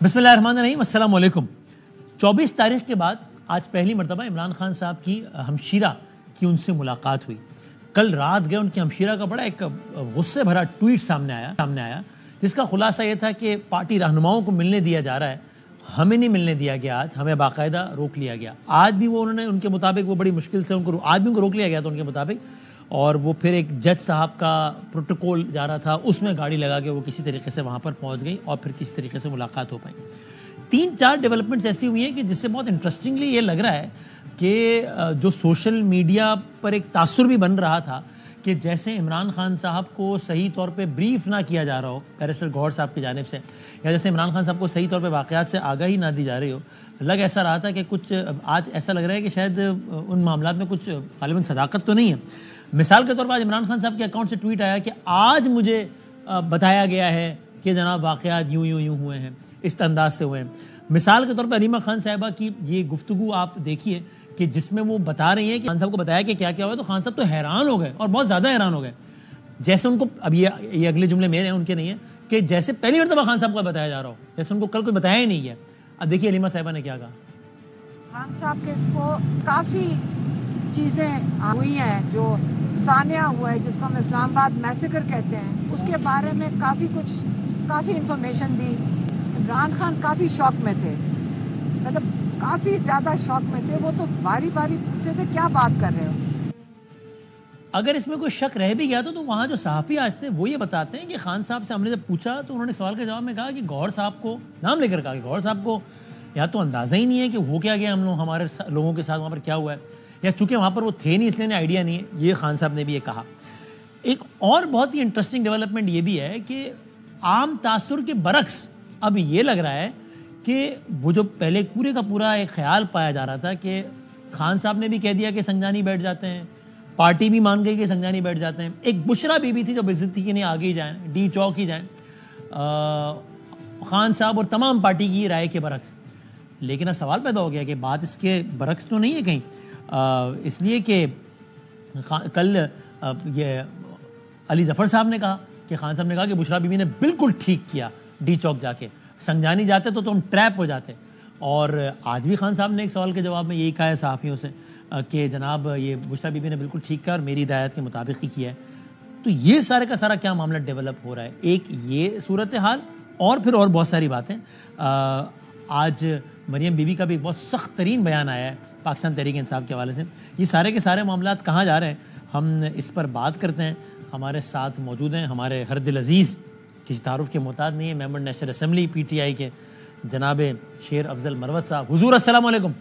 بسم اللہ الرحمن الرحیم، السلام علیکم۔ 24 تاریخ کے بعد آج پہلی مرتبہ عمران خان صاحب کی ہمشیرہ کی ان سے ملاقات ہوئی۔ کل رات گئے ان کی ہمشیرہ کا بڑا ایک غصے بھرا ٹویٹ سامنے آیا جس کا خلاصہ یہ تھا کہ پارٹی رہنماؤں کو ملنے دیا جا رہا ہے، ہمیں نہیں ملنے دیا گیا، آج ہمیں باقاعدہ روک لیا گیا۔ آج بھی وہ انہوں نے ان کے مطابق وہ بڑی مشکل سے آج بھی ان کو روک لیا گیا تھا ان کے مطابق، اور وہ پھر ایک جج صاحب کا پروٹوکول جا رہا تھا، اس میں گاڑی لگا کے وہ کسی طریقے سے وہاں پر پہنچ گئی اور پھر کسی طریقے سے ملاقات ہو پائی۔ 3-4 ڈیولپمنٹس ایسی ہوئی ہیں کہ جس سے بہت انٹرسٹنگلی یہ لگ رہا ہے کہ جو سوشل میڈیا پر ایک تاثر بھی بن رہا تھا کہ جیسے عمران خان صاحب کو صحیح طور پہ بریف نہ کیا جا رہا ہو بیرسٹر گوہر صاحب کی جانب سے، یا جیسے عمران خان صاحب کو صحیح طور پہ واقعات سے آگاہی نہ دی جا رہی ہو، لگ ایسا رہا تھا کہ کچھ آج ایسا لگ رہا ہے کہ شاید ان معاملات میں کچھ غالباً صداقت تو نہیں ہے۔ مثال کے طور پر آج عمران خان صاحب کے اکاؤنٹ سے ٹویٹ آیا کہ آج مجھے بتایا گیا ہے کہ جناب واقعات یوں ہوئے ہیں، اس انداز سے ہوئے ہیں۔ مثال کے طور پر علیمہ خان صاحبہ کی یہ گفتگو آپ دیکھیے کہ جس میں وہ بتا رہی ہیں کہ خان صاحب کو بتایا کہ کیا ہوا، تو خان صاحب تو حیران ہو گئے اور بہت زیادہ حیران ہو گئے، جیسے ان کو اب یہ اگلے جملے میرے ہیں ان کے نہیں ہیں، کہ جیسے پہلی مرتبہ خان صاحب کو بتایا جا رہا ہو، جیسے ان کو کل کوئی بتایا ہی نہیں ہے۔ اب دیکھیے علیمہ صاحبہ نے کیا کہا۔ خان صاحب کے کو کافی چیزیں ہوئی ہیں، جو ثانیہ ہوا ہے جس کو ہم اسلام آباد میسیکر کہتے ہیں، اس کے بارے میں کافی انفارمیشن دی۔ عمران خان کافی شوق میں تھے، مطلب کافی زیادہ شوق میں تھے، وہ تو باری پوچھے تھے کیا بات کر رہے ہو۔ اگر اس میں کوئی شک رہ بھی گیا تو وہاں جو صحافی آج تھے وہ یہ بتاتے ہیں کہ خان صاحب سے ہم نے جب پوچھا تو انہوں نے سوال کے جواب میں کہا کہ گوہر صاحب کو نام لے کر کہا کہ گوہر صاحب کو یا تو اندازہ ہی نہیں ہے کہ ہو کیا گیا ہمارے لوگوں کے ساتھ وہاں پر کیا ہوا ہے، یا چونکہ وہاں پر وہ تھے نہیں اس لیے آئیڈیا نہیں ہے۔ یہ خان صاحب نے بھی یہ کہا۔ ایک اور بہت ہی انٹرسٹنگ ڈیولپمنٹ یہ بھی ہے کہ عام تاثر کے برعکس اب یہ لگ رہا ہے کہ وہ جو پہلے پورے کا پورا ایک خیال پایا جا رہا تھا کہ خان صاحب نے بھی کہہ دیا کہ سنجانی بیٹھ جاتے ہیں، پارٹی بھی مان گئی کہ سنجانی بیٹھ جاتے ہیں، ایک بشرا بی بی تھی جو عزت تھی کہ نہیں آگے ہی جائیں، ڈی چوک ہی جائیں، خان صاحب اور تمام پارٹی کی رائے کے برعکس۔ لیکن اب سوال پیدا ہو گیا کہ بات اس کے برعکس تو نہیں ہے کہیں، اس لیے کہ کل یہ علی ظفر صاحب نے کہا کہ خان صاحب نے کہا کہ بشرا بی بی نے بالکل ٹھیک کیا ڈی چوک جا کے، سنجانی جاتے تو ہم ٹریپ ہو جاتے۔ اور آج بھی خان صاحب نے ایک سوال کے جواب میں یہی کہا ہے صحافیوں سے کہ جناب یہ بشرا بی بی نے بالکل ٹھیک کیا اور میری ہدایت کے مطابق ہی کیا ہے۔ تو یہ سارے کا سارا کیا معاملہ ڈیولپ ہو رہا ہے، ایک یہ صورتحال اور پھر اور بہت ساری باتیں۔ آج مریم بی بی کا بھی ایک بہت سخت ترین بیان آیا ہے پاکستان تحریک انصاف کے حوالے سے۔ یہ سارے کے سارے معاملات کہاں جا رہے ہیں، ہم اس پر بات کرتے ہیں۔ ہمارے ساتھ موجود ہیں ہمارے ہر دل عزیز، کسی تعارف کے محتاج نہیں ہے، member national assembly P T I کے جناب شیر افضل مروت صاحب۔ حضور السلام علیکم۔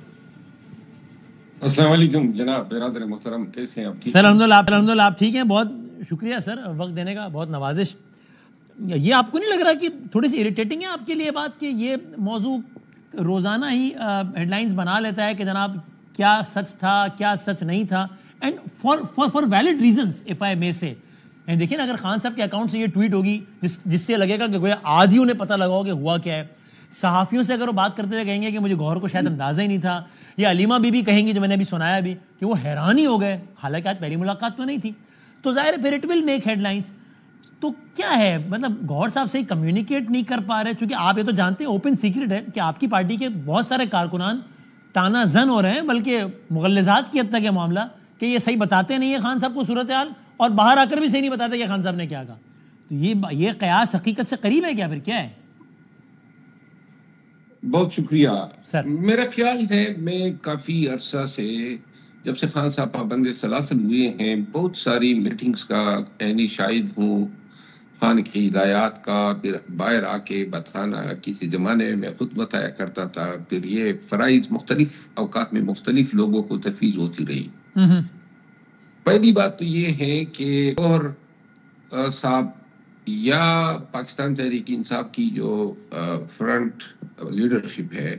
السلام علیکم جناب برادر محترم، کیسے ہیں آپ؟ سر الحمدللہ آپ ٹھیک ہیں، بہت شکریہ سر وقت دینے کا، بہت نوازش۔ یہ آپ کو نہیں لگ رہا کہ تھوڑی سی اریٹیٹنگ ہے آپ کے لیے بات کہ یہ موضوع روزانہ ہی ہیڈ لائنز بنا لیتا ہے کہ جناب کیا سچ تھا کیا سچ نہیں تھا، and for valid reasons of I may say. دیکھیں نا، اگر خان صاحب کے اکاؤنٹ سے یہ ٹویٹ ہوگی جس سے لگے گا کہ گویا آج ہی انہیں پتہ لگا ہو کہ ہوا کیا ہے، صحافیوں سے اگر وہ بات کرتے ہوئے کہیں گے کہ مجھے گوہر کو شاید اندازہ ہی نہیں تھا، یا علیمہ بی بی کہیں گی جو میں نے ابھی سنایا بھی کہ وہ حیران ہی ہو گئے، حالانکہ آج پہلی ملاقات تو نہیں تھی، تو ظاہر ہے پھر it will make headlines. تو کیا ہے مطلب گوہر صاحب سے کمیونیکیٹ نہیں کر پا رہے، چونکہ آپ یہ تو جانتے ہیں اوپن سیکرٹ ہے کہ آپ کی پارٹی کے بہت سارے کارکنان تانا زن ہو رہے ہیں، بلکہ مغلظات کی حد تک ہے معاملہ کہ یہ صحیح بتاتے نہیں ہیں خان صاحب کو صورتحال، اور باہر آ کر بھی صحیح نہیں بتاتے کہ خان صاحب نے کیا کہا۔ تو یہ قیاس حقیقت سے قریب ہے کیا، پھر کیا ہے؟ بہت شکریہ سر۔ میرا خیال ہے میں کافی عرصہ سے جب سے خان صاحب پابند سلاسل ہوئے ہیں بہت ساری میٹنگز کا عینی شاہد ہوں، خان کی ہدایات کا، پھر باہر آ کے بتانا، کسی زمانے میں خود بتایا کرتا تھا، پھر یہ فرائض مختلف اوقات میں مختلف لوگوں کو تفویض ہوتی رہی۔ پہلی بات تو یہ ہے کہ گوہر صاحب یا پاکستان تحریک انصاف کی جو فرنٹ لیڈرشپ ہے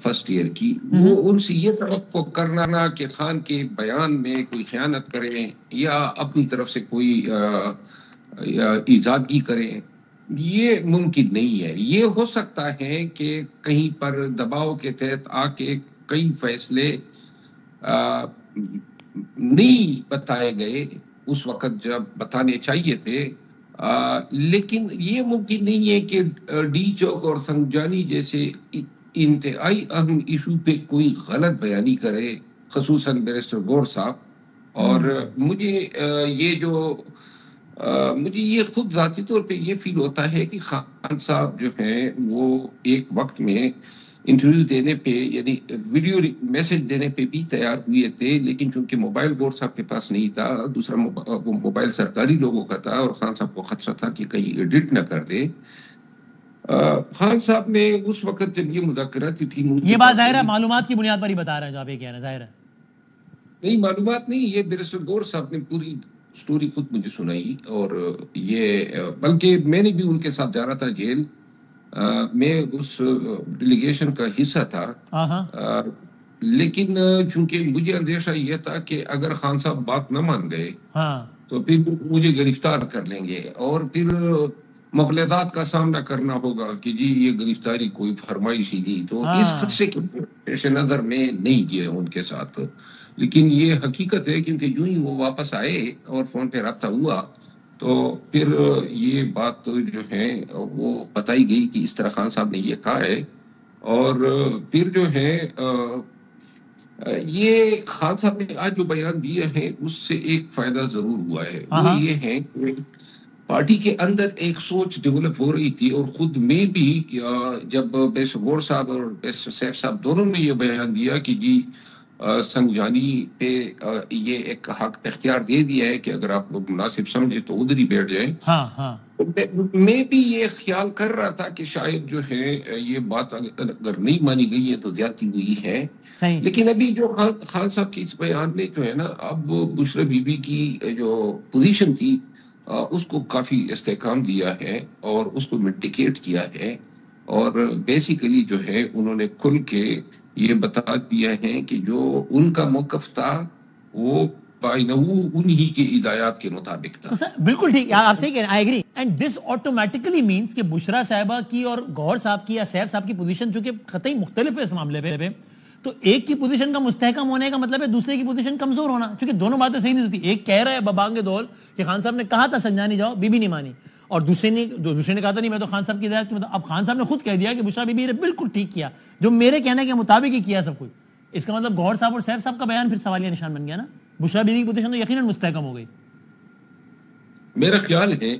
فرسٹ ایئر کی، وہ ان سے یہ توقع کرنا کہ خان کے بیان میں کوئی خیانت کریں یا اپنی طرف سے کوئی ایجادگی کریں، یہ ممکن نہیں ہے۔ یہ ہو سکتا ہے کہ کہیں پر دباؤ کے تحت آ کے کئی فیصلے نہیں بتائے گئے اس وقت جب بتانے چاہیے تھے، لیکن یہ ممکن نہیں ہے کہ ڈی چوک اور سنجانی جیسے انتہائی اہم ایشو پہ کوئی غلط بیانی کرے، خصوصاً بیرسٹر گور صاحب. اور مجھے یہ خود ذاتی طور پہ یہ فیل ہوتا ہے کہ خان صاحب جو ہیں وہ ایک وقت میں انٹرویو دینے پہ، یعنی ویڈیو میسج دینے پہ بھی تیار ہوئے تھے، لیکن چونکہ موبائل گور صاحب کے پاس نہیں تھا، دوسرا موبائل سرکاری لوگوں کا تھا، اور خان صاحب کو خدشہ تھا کہ کہیں ایڈٹ نہ کر دے. خان صاحب نے اس وقت جب یہ مذاکراتی ٹیم، یہ بات ظاہر ہے معلومات کی بنیاد پر ہی بتا رہے ہیں جو آپ یہ کہہ رہے ہیں، ظاہر ہے نہیں معلومات نہیں، یہ بیرسٹر گور صاحب نے پوری سٹوری خود مجھے سنائی. اور یہ بلکہ میں نے بھی ان کے ساتھ جا رہا تھا جیل، میں اس ڈیلیگیشن کا حصہ تھا، لیکن چونکہ مجھے اندیشہ یہ تھا کہ اگر خان صاحب بات نہ مان گئے تو پھر مجھے گرفتار کر لیں گے، اور پھر مغلطات کا سامنا کرنا ہوگا کہ جی یہ گرفتاری کوئی فرمائش ہی نہیں. تو اس خدشے کے پیش نظر میں نہیں گیا ان کے ساتھ. لیکن یہ حقیقت ہے کیونکہ یوں ہی وہ واپس آئے اور فون پہ رابطہ ہوا تو پھر یہ بات جو ہے وہ بتائی گئی کہ اس طرح خان صاحب نے یہ کہا ہے. اور پھر جو ہے یہ خان صاحب نے آج جو بیان دیے ہیں اس سے ایک فائدہ ضرور ہوا ہے، وہ یہ ہے کہ پارٹی کے اندر ایک سوچ ڈیولپ ہو رہی تھی، اور خود میں بھی جب بیرسٹر گور صاحب اور بیرسٹر سیف صاحب دونوں نے یہ بیان دیا کہ جی سنجانی پہ یہ ایک حق اختیار دے دیا ہے کہ اگر آپ لوگ مناسب سمجھے تو ادھر ہی بیٹھ جائیں، میں بھی یہ خیال کر رہا تھا کہ شاید جو ہے یہ بات اگر نہیں مانی گئی ہے تو زیادتی ہوئی ہے. لیکن ابھی جو خان صاحب کی اس بیان نے جو ہے نا، اب بشرا بی بی کی جو پوزیشن تھی اس کو کافی استحکام دیا ہے اور اس کو منڈیکیٹ کیا ہے، اور بیسیکلی جو ہے انہوں نے کھل کے یہ بتا دیا ہے کہ جو ان کا موقف تھا وہ انہی کے ہدایات کے مطابق تھا. بالکل ٹھیک، آپ صحیح کہہ رہے ہیں، I agree. And this automatically means کہ بشرا صاحبہ کی اور گور صاحب کی یا سیف صاحب کی پوزیشن چونکہ قطعی مختلف ہے اس معاملے پہ، تو ایک کی پوزیشن کا مستحکم ہونے کا مطلب ہے دوسرے کی پوزیشن کمزور ہونا، چونکہ دونوں باتیں صحیح نہیں ہوتی. ایک کہہ رہا ہے ببانگ دول کہ خان صاحب نے کہا تھا سنجانی جاؤ، بی بی نہیں مانی، اور دوسرے نے کہا تھا نہیں میں تو خان صاحب کی ہدایت کی مطلب. اب خان صاحب نے خود کہہ دیا کہ بشرا بی بی نے بالکل ٹھیک کیا، جو میرے کہنے کے مطابق ہی کیا سب کچھ. اس کا مطلب گور صاحب اور سیف صاحب کا بیان پھر سوالیہ نشان بن گیا نا. بشرا بی بی کی پوزیشن تو یقیناً مستحکم ہو گئی. میرا خیال ہے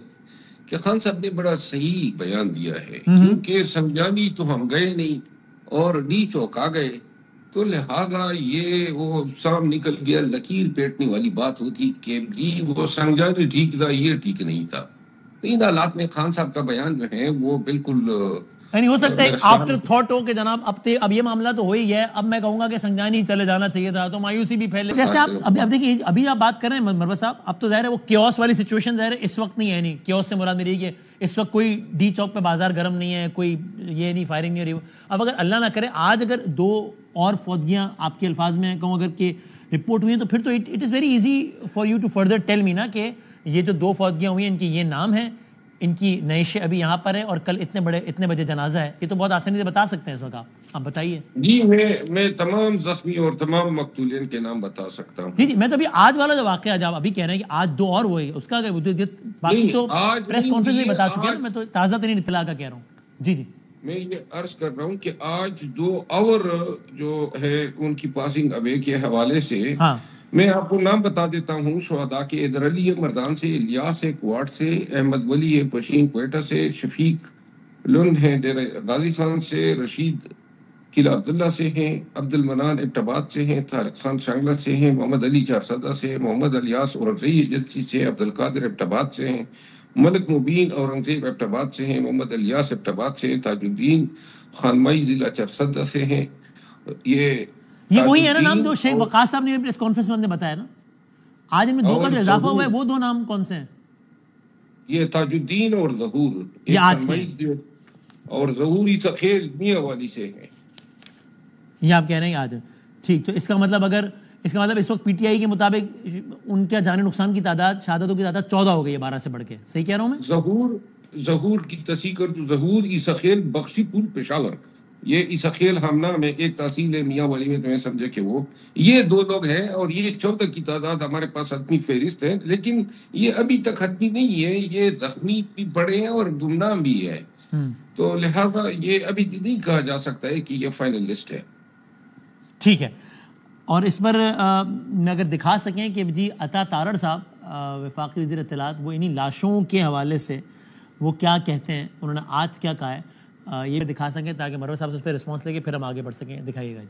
کہ خان صاحب نے بڑا صحیح بیان دیا ہے، کیونکہ سنجانی تو ہم گئے نہیں اور ڈی چوک آ گئے، تو لہذا یہ وہ سام نکل گیا، لکیر پیٹنے والی بات ہوتی کہ وہ سنجانی ٹھیک تھا، یہ ٹھیک نہیں تھا. تو ان حالات میں خان صاحب کا بیان جو ہے وہ بالکل یعنی ہو سکتا ہے آفٹر تھاٹ ہو کہ جناب اب یہ معاملہ تو ہو ہی ہے، اب میں کہوں گا کہ سنجانی چلے جانا چاہیے تھا، تو مایوسی بھی پھیلے. جیسے آپ اب دیکھیے ابھی آپ بات کر رہے ہیں مروہ صاحب، اب تو ظاہر ہے وہ کیوس والی سچویشن ظاہر ہے اس وقت نہیں ہے. نہیں کیوس سے مراد میری کہ اس وقت کوئی ڈی چوک پہ بازار گرم نہیں ہے، کوئی یہ نہیں فائرنگ نہیں ہو رہی. اب اگر اللہ نہ کرے آج اگر 2 اور فوجیاں آپ کے الفاظ میں کہوں اگر کہ رپورٹ ہوئی ہیں، تو پھر تو it is very easy for you to further tell me نا کہ یہ جو 2 فوجیاں ہوئی ہیں ان کی یہ نام ہے، ان کی نعش ابھی یہاں پر ہے، اور کل اتنے بجے جنازہ ہے. یہ تو بہت آسانی سے بتا سکتے ہیں اس وقت آپ بتائیے. جی میں تمام زخمی اور تمام مقتولین کے نام بتا سکتا ہوں. جی میں تو ابھی آج والا جو واقعہ جب ابھی کہہ رہے ہیں کہ آج 2 اور ہوئے، اس کا باقی تو پریس کانفرنس میں بتا چکے ہیں، میں تو تازہ ترین اطلاع کا کہہ رہا ہوں. جی میں یہ عرض کر رہا ہوں کہ آج 2 اور جو ہے ان کی پاسنگ اوے کے حوالے سے میں آپ کو نام بتا دیتا ہوں شہداء کے. حیدر علی ہے مردان سے، الیاس ہے کوارٹ سے، احمد ولی ہے پشین کوئٹہ سے، شفیق لند ہیں ڈیرہ غازی خان سے، رشید قلعہ عبداللہ سے ہیں، عبد المنان ابٹاباد سے ہیں، طارق خان شانگلہ سے ہیں، محمد علی چارسدہ سے، محمد الیاس اورنگزئی ایجنسی سے، عبد القادر ابٹاباد سے ہیں، ملک مبین اورنگزیب ابٹاباد سے ہیں، محمد الیاس ابٹاباد سے ہیں، تاج الدین خانمائی ضلع چارسدہ سے ہیں. یہ وہی ہے نا نام جو شیخ وقاص صاحب نے پریس کانفرنس میں بتایا نا. آج ان میں 2 کا جو اضافہ ہوا ہے وہ 2 نام کون سے ہیں؟ یہ تاج الدین اور ظہور، یہ آج کے اور ظہوری سخیل میاں والی سے ہیں. یہ آپ کہہ رہے ہیں آج ٹھیک. تو اس کا مطلب اس وقت پی ٹی آئی کے مطابق ان کے جان نقصان کی تعداد، شہادتوں کی تعداد 14 ہو گئی ہے 12 سے بڑھ کے. صحیح کہہ رہا ہوں میں؟ ظہور کی تصحیح کر تو ظہور ای سخیل بخشی پور پشاور. یہ اسخیل ہمنا میں ایک تحصیل ہے میاں والی میں، تمہیں سمجھے کہ وہ یہ 2 لوگ ہیں، اور یہ 14 کی تعداد ہمارے پاس حتمی فہرست ہے، لیکن یہ ابھی تک حتمی نہیں ہے، یہ زخمی بھی پڑے ہیں اور گمنام بھی ہے، تو لہذا یہ ابھی نہیں کہا جا سکتا ہے کہ یہ فائنل لسٹ ہے۔ ٹھیک ہے، اور اس پر میں اگر دکھا سکیں کہ جی عطا تارڑ صاحب وفاقی وزیر اطلاعات، وہ انہی لاشوں کے حوالے سے وہ کیا کہتے ہیں، انہوں نے آج کیا کہا ہے، یہ دکھا سکیں تاکہ مروت صاحب سے اس پہ رسپانس لے کے پھر ہم آگے بڑھ سکیں۔ دکھائیے گا جی۔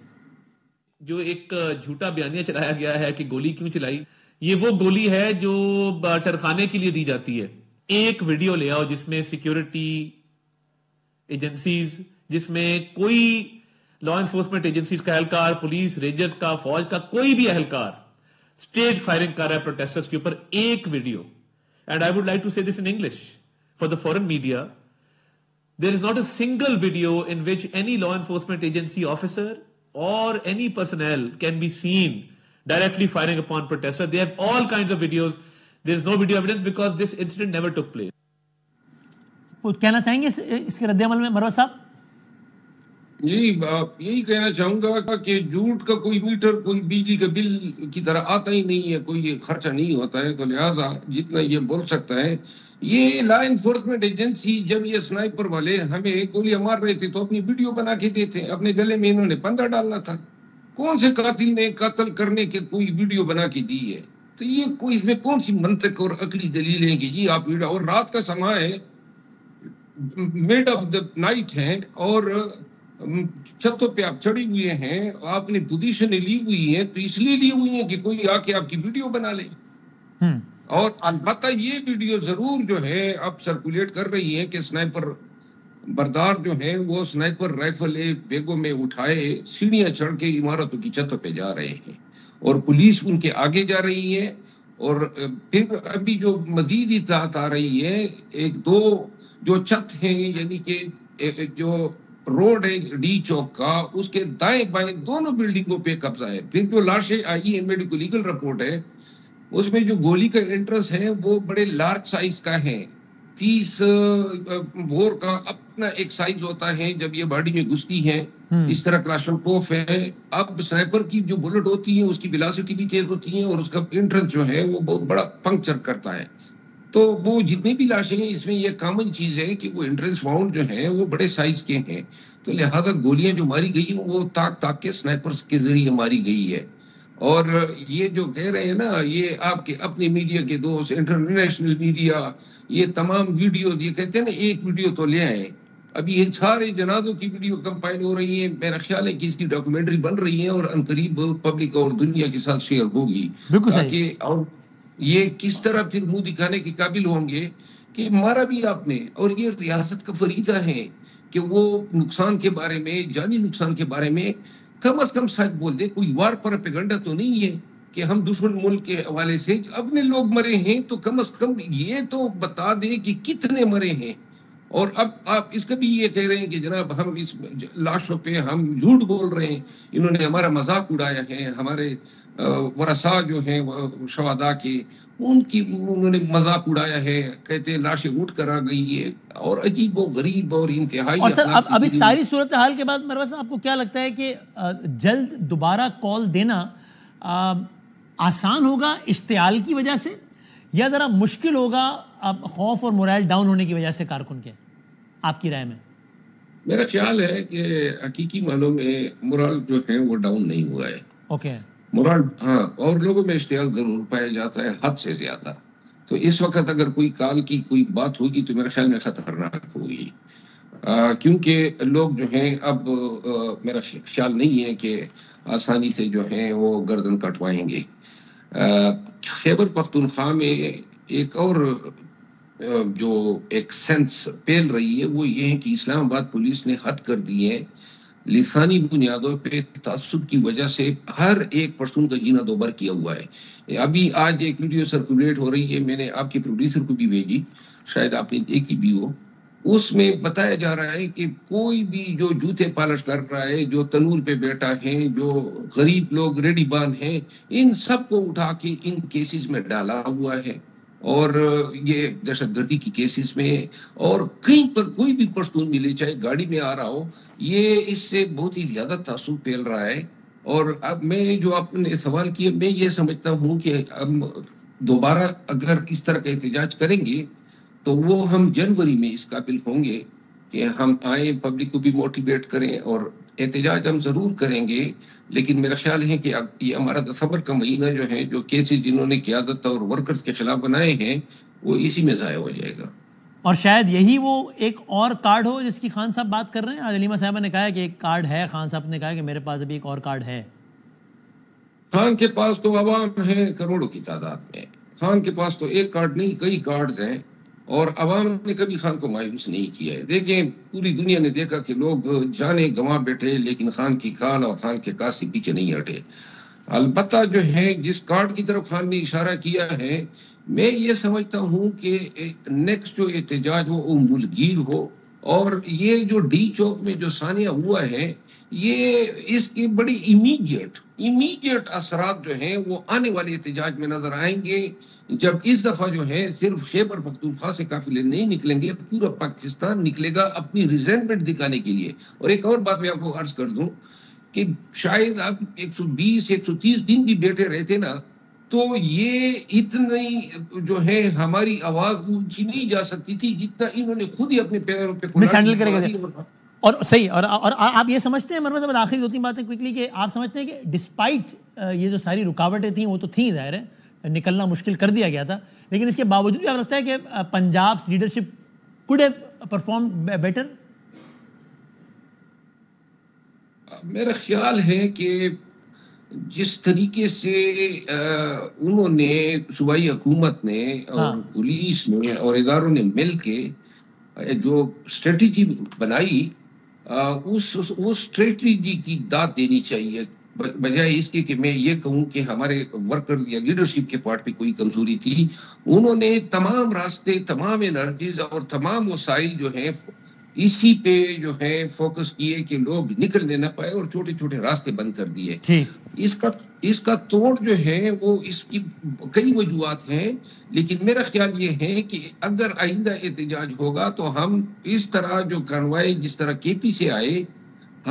جو ایک جھوٹا بیانیہ چلایا گیا ہے کہ گولی کیوں چلائی، یہ وہ گولی ہے جو ٹرخانے کے لیے دی جاتی ہے۔ ایک ویڈیو لے آؤ جس میں سیکیورٹی ایجنسیز، جس میں کوئی لا انفورسمنٹ ایجنسیز کا اہلکار، پولیس، رینجرز کا، فوج کا کوئی بھی اہلکار اسٹیج فائرنگ کر رہا ہے پروٹیسٹرز کے اوپر، ایک video. And I would like to say this in English for the foreign media, there is not a single video in which any law enforcement agency officer or any personnel can be seen directly firing upon protesters. They have all kinds of videos. There is no video evidence because this incident never took place. کچھ کہنا چاہیں گے اس کے رد عمل میں مروت صاحب؟ جی یہی کہنا چاہوں گا کہ جھوٹ کا کوئی میٹر کوئی بجلی کا بل کی طرح آتا ہی نہیں ہے، کوئی خرچہ نہیں ہوتا ہے، تو لہٰذا جتنا یہ بول سکتا ہے، یہ لا انفورسمنٹ ایجنسی جب یہ سنائپر والے ہمیں گولیاں مار رہے تھے تو اپنی ویڈیو بنا کے دیتے، اپنے گلے میں انہوں نے پندہ ڈالنا تھا، کون سے قاتل نے قتل کرنے کے کوئی ویڈیو بنا کے دی ہے؟ تو یہ کوئی اس میں کون سی منطق اور عقلی دلیل ہے کہ جی آپ ویڈیو، اور رات کا سما ہے، مڈ آف دا نائٹ ہے، اور چھتوں پہ آپ چڑھی ہوئے ہیں، آپ نے پوزیشنیں لی ہوئی ہیں، تو اس لیے لی ہوئی ہیں کہ کوئی آ کے آپ کی ویڈیو بنا لے۔ اور البتہ یہ ویڈیو ضرور جو ہے اب سرکولیٹ کر رہی ہے کہ سنائپر بردار جو ہیں وہ سنائپر رائفل بیگوں میں اٹھائے سیڑھیاں چڑھ کے عمارتوں کی چھتوں پہ جا رہے ہیں، اور پولیس ان کے آگے جا رہی ہے، اور پھر ابھی جو مزید اطلاعات آ رہی ہے، ایک دو جو چھت ہیں، یعنی کہ جو روڈ ہے ڈی چوک کا، اس کے دائیں بائیں دونوں بلڈنگوں پہ قبضہ ہے۔ پھر جو لاشیں آئی ہیں، میڈیکل لیگل رپورٹ ہے، اس میں جو گولی کا انٹرسٹ ہے وہ بڑے لارج سائز کا ہے، 30 بور کا اپنا ایک سائز ہوتا ہے جب یہ باڈی میں گھستی ہے، اس طرح کلاشنکوف ہے۔ اب سنائپر کی جو بلٹ ہوتی ہے اس کی ویلاسٹی بھی تیز ہوتی ہے، اور اس کا انٹرسٹ جو ہے وہ بہت بڑا پنکچر کرتا ہے۔ تو وہ جتنے بھی لاشیں ہیں اس میں یہ کامن چیز ہے کہ وہ انٹرنس فاؤنڈ جو ہیں وہ بڑے سائز کے ہیں، تو لہذا گولیاں جو ماری گئی ہیں وہ تاک تاک کے سنائپرز کے ذریعے ماری گئی ہے۔ اور یہ جو کہہ رہے ہیں نا، یہ آپ کے اپنے میڈیا کے دوست، انٹرنیشنل میڈیا، یہ تمام ویڈیو، یہ کہتے ہیں نا ایک ویڈیو تو لے آئے، اب یہ سارے جنازوں کی ویڈیو کمپائل ہو رہی ہے، میرا خیال ہے کہ اس کی ڈاکومنٹری بن رہی ہے اور عنقریب پبلک اور دنیا کے ساتھ شیئر ہوگی، تاکہ اور یہ کس طرح پھر منہ دکھانے کے قابل ہوں گے کہ مارا بھی آپ نے، اور یہ ریاست کا فریضہ ہے کہ وہ نقصان کے بارے میں، جانی نقصان کے بارے میں کم از کم سچ بول دے۔ کوئی وار پروپیگنڈا تو نہیں ہے کہ ہم دشمن ملک کے حوالے سے اپنے لوگ مرے ہیں، تو کم از کم یہ تو بتا دے کہ کتنے مرے ہیں۔ اور اب آپ اس کا بھی یہ کہہ رہے ہیں کہ جناب ہم اس لاشوں پہ ہم جھوٹ بول رہے ہیں، انہوں نے ہمارا مذاق اڑایا ہے، ہمارے ورثاء جو ہیں شہداء کے، ان کی انہوں نے مذاق اڑایا ہے، کہتے ہیں لاشیں اٹھ کر آ گئی ہے، اور عجیب و غریب اور انتہائی۔ اور سر اب اس ساری صورتحال کے بعد مروت صاحب، آپ کو کیا لگتا ہے کہ جلد دوبارہ کال دینا آسان ہوگا اشتعال کی وجہ سے، یا ذرا مشکل ہوگا خوف اور مورائل ڈاؤن ہونے کی وجہ سے کارکن کے؟ آپ کی رائے میں؟ میرا خیال ہے کہ حقیقی معنوں میں مورال جو ہے وہ ڈاؤن نہیں ہوا ہے۔ اوکے، مورال ہاں، اور لوگوں میں اشتعال ضرور پایا جاتا ہے حد سے زیادہ، تو اس وقت اگر کوئی کال کی کوئی بات ہوگی تو میرے خیال میں خطرناک ہوگی، کیونکہ لوگ جو ہیں اب میرا خیال نہیں ہے کہ آسانی سے جو ہیں وہ گردن کٹوائیں گے۔ خیبر پختونخوا میں ایک اور جو ایک سینس پھیل رہی ہے وہ یہ ہے کہ اسلام آباد پولیس نے حد کر دی ہے، لسانی بنیادوں پہ تعصب کی وجہ سے ہر ایک پرسن کا جینا دوبر کیا ہوا ہے۔ ابھی آج ایک ویڈیو سرکولیٹ ہو رہی ہے، میں نے آپ کے پروڈیوسر کو بھی بھیجی، شاید آپ نے دیکھی بھی ہو، اس میں بتایا جا رہا ہے کہ کوئی بھی جو جوتے پالش کر رہا ہے، جو تنور پہ بیٹھا ہے، جو غریب لوگ ریڈی باندھ ہیں، ان سب کو اٹھا کے ان کیسز میں ڈالا ہوا ہے، اور یہ دہشت گردی کی کیسز میں اور کہیں پر کوئی بھی پشتون ملے چاہے گاڑی میں آ رہا ہو، یہ اس سے بہت ہی زیادہ تعصب پھیل رہا ہے. اور اب میں جو آپ نے سوال کیا، میں یہ سمجھتا ہوں کہ ہم دوبارہ اگر اس طرح کا احتجاج کریں گے تو وہ ہم جنوری میں اس قابل ہوں گے کہ ہم آئیں، پبلک کو بھی موٹیویٹ کریں، اور احتجاج ہم ضرور کریں گے. لیکن میرا خیال ہے کہ اب یہ ہمارا دسمبر کا مہینہ جو ہے، جو کیسز جنہوں نے قیادت اور ورکرز کے خلاف بنائے ہیں، وہ اسی میں ضائع ہو جائے گا. اور شاید یہی وہ ایک اور کارڈ ہو جس کی خان صاحب بات کر رہے ہیں. آج علیمہ صاحبہ نے کہا کہ ایک کارڈ ہے، خان صاحب نے کہا کہ میرے پاس ابھی ایک اور کارڈ ہے. خان کے پاس تو عوام ہے کروڑوں کی تعداد میں. خان کے پاس تو ایک کارڈ نہیں، کئی کارڈز ہیں، اور عوام نے کبھی خان کو مایوس نہیں کیا ہے. دیکھیں، پوری دنیا نے دیکھا کہ لوگ جانے گنوا بیٹھے، لیکن خان کی کال اور خان کے کاج سے پیچھے نہیں ہٹے. البتہ جو ہے جس کارڈ کی طرف خان نے اشارہ کیا ہے، میں یہ سمجھتا ہوں کہ نیکسٹ جو احتجاج وہ ملگیر ہو، اور یہ جو ڈی چوک میں جو سانیہ ہوا ہے، یہ اس کے بڑی امیڈیٹ اثرات جو ہیں وہ آنے والے احتجاج میں نظر آئیں گے، جب اس دفعہ جو ہے صرف خیبر پختونخوا سے قافلے نہیں نکلیں گے، پورا پاکستان نکلے گا اپنی ریزنٹمنٹ دکھانے کے لیے. اور ایک اور بات میں آپ کو عرض کر دوں کہ شاید آپ 120-130 دن بھی بیٹھے رہتے نا، تو یہ اتنی جو ہے ہماری آواز اونچی نہیں جا سکتی تھی جتنا انہوں نے خود ہی اپنے پیروں پہ مس ہینڈل کرے گا. اور صحیح، اور آپ یہ سمجھتے ہیں مرمر صاحب، آخری 2-3 باتیں کوئکلی، کہ آپ سمجھتے ہیں کہ ڈسپائٹ یہ جو ساری رکاوٹیں تھیں، وہ تو تھیں، ظاہر ہے نکلنا مشکل کر دیا گیا تھا، لیکن اس کے باوجود بھی آپ لگتا ہے کہ Punjab leadership could have perform better? میرا خیال ہے کہ جس طریقے سے انہوں نے صوبائی حکومت نے اور پولیس نے اور اداروں نے مل کے جو اسٹریٹجی بنائی، اس اسٹریٹجی کی داد دینی چاہیے، بجائے اس کے کہ میں یہ کہوں کہ ہمارے ورکر یا لیڈرشپ کے پارٹ پہ کوئی کمزوری تھی. انہوں نے تمام راستے، تمام انرجیز اور تمام وسائل جو ہیں اسی پہ جو ہے فوکس کیے کہ لوگ نکلنے نہ پائے، اور چھوٹے چھوٹے راستے بند کر دیے. اس کا توڑ جو ہے وہ اس کی کئی وجوہات ہیں، لیکن میرا خیال یہ ہے کہ اگر آئندہ احتجاج ہوگا تو ہم اس طرح جو کانوائے جس طرح کے پی سے آئے،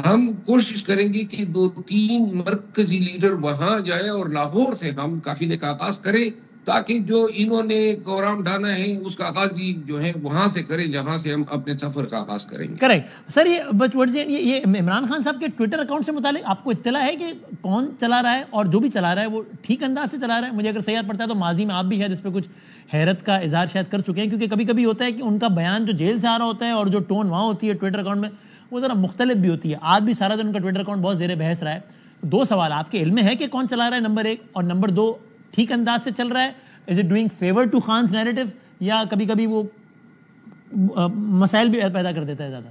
ہم کوشش کریں گے کہ 2-3 مرکزی لیڈر وہاں جائے اور لاہور سے ہم قافلے کا آغاز کریں، تاکہ جو انہوں نے کورام ڈانا ہے اس کا آغاز بھی جو ہے وہاں سے کریں جہاں سے ہم اپنے سفر کا آغاز کریں گے. کریکٹ سر. یہ عمران خان صاحب کے ٹویٹر اکاؤنٹ سے متعلق آپ کو اطلاع ہے کہ کون چلا رہا ہے، اور جو بھی چلا رہا ہے وہ ٹھیک انداز سے چلا رہا ہے؟ مجھے اگر صحیح یاد پڑتا ہے تو ماضی میں آپ بھی شاید اس پہ کچھ حیرت کا اظہار شاید کر چکے ہیں، کیونکہ کبھی کبھی ہوتا ہے کہ ان کا بیان جو جیل سے آ رہا ہوتا ہے اور جو ٹون وہاں ہوتی ہے ٹویٹر اکاؤنٹ میں، وہ ذرا مختلف بھی ہوتی ہے. آج بھی سارا دن ان کا ٹویٹر اکاؤنٹ بہت زیر بحث رہا ہے. 2 سوال، آپ کے علم میں ہے کہ کون چلا رہا ہے نمبر 1، اور نمبر 2 ٹھیک انداز سے چل رہا ہے؟ Is it doing favour to Khan's narrative, یا کبھی کبھی وہ مسائل بھی پیدا کر دیتا ہے زیادہ؟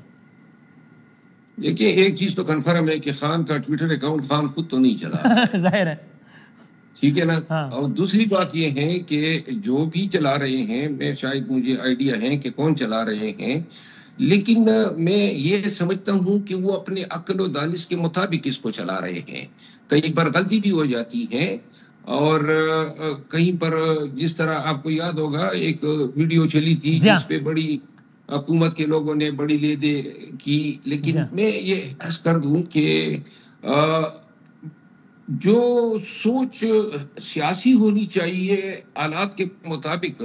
دیکھیے، ایک چیز تو کنفرم ہے کہ خان کا ٹویٹر اکاؤنٹ خان خود تو نہیں چلا ظاہر ہے، ٹھیک ہے نا. اور دوسری بات یہ ہے کہ جو بھی چلا رہے ہیں، میں شاید مجھے آئیڈیا ہے کہ کون چلا رہے ہیں، لیکن میں یہ سمجھتا ہوں کہ وہ اپنے عقل و دانش کے مطابق اس کو چلا رہے ہیں. کہیں پر غلطی بھی ہو جاتی ہے، اور کہیں پر جس طرح آپ کو یاد ہوگا ایک ویڈیو چلی تھی جس پہ بڑی حکومت کے لوگوں نے بڑی لے دے کی. لیکن میں یہ عرض کر دوں کہ جو سوچ سیاسی ہونی چاہیے حالات کے مطابق،